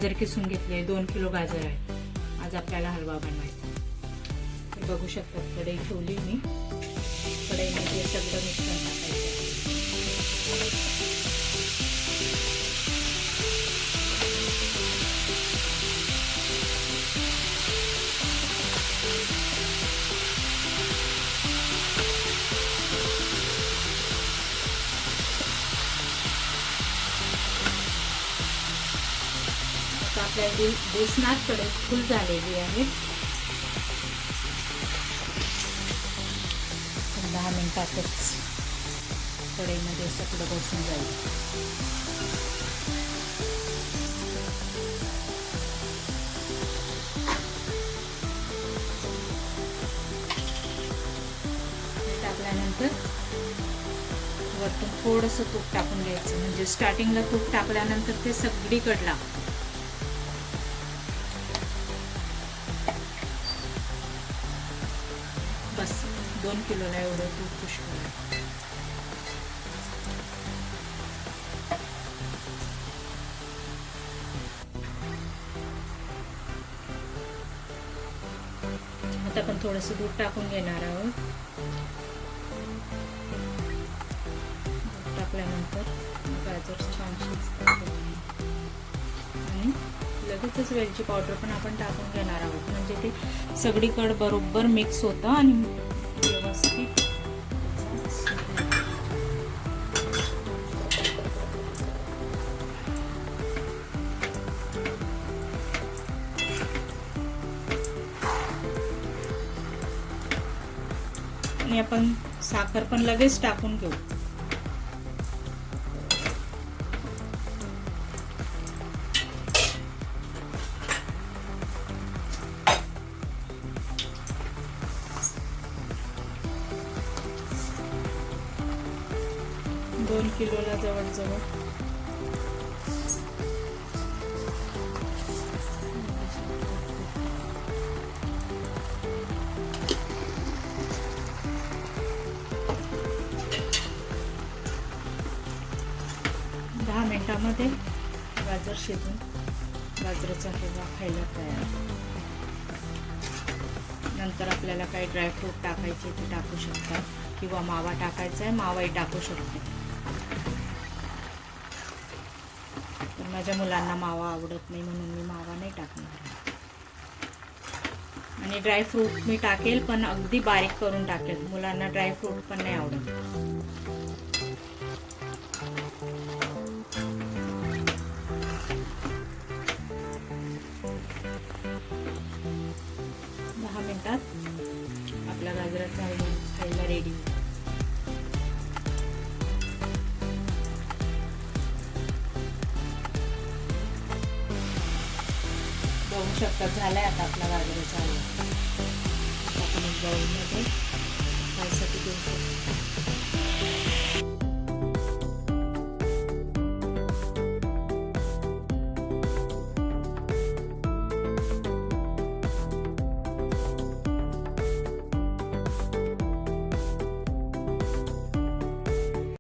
गाजर किसून घेतले, 2 किलो गाजर आहे. आज आपल्याला हलवा बनवायचा. तर बघू शकता कढई ठेवली मी. कढईमध्ये सगळं मिश्रण टाकायचं. आपल्या बेसनात कढई फुल झालेली आहे. 10 मिनिटातच कढईमध्ये सगळं बसून जाईल. टाकल्यानंतर वरतून थोडंसं तूप टाकून घ्यायचं, म्हणजे स्टार्टिंगला तूप टाकल्यानंतर ते सगळीकडे लागतं. बस 2 किलोला एवढं तूप पुष्कळ आहे. आता आपण थोडंसं दूध टाकून घेणार आहोत. दूध टाकल्यानंतर गाजर छान शिजतात आणि लगेचच वेलची पावडर पण आपण टाकून घेणार आहोत, म्हणजे ते सगळीकडे बरोबर मिक्स होतं आणि व्यवस्थित. आणि आपण साखर पण लगेच टाकून घेऊ. दोन किलोला जवळजवळ 10 मिनिटांमध्ये गाजर शिजून गाजराचा हलवा खायला तयार. नंतर आपल्याला काही ड्रायफ्रूट टाकायचे ते टाकू शकता, किंवा मावा टाकायचा आहे मावाही टाकू शकते. पण माझ्या मुलांना मावा आवडत नाही म्हणून मी मावा नाही टाकणार. आणि ड्रायफ्रूट मी टाकेल, पण अगदी बारीक करून टाकेल. मुलांना ड्रायफ्रूट पण नाही आवडत. आपला गाजराचा हलवा खायला रेडी. बघू शकता झालाय आता आपला गाजराचा हलवा. आपण एक बाउलमध्ये खायसाठी घेऊ शकतो.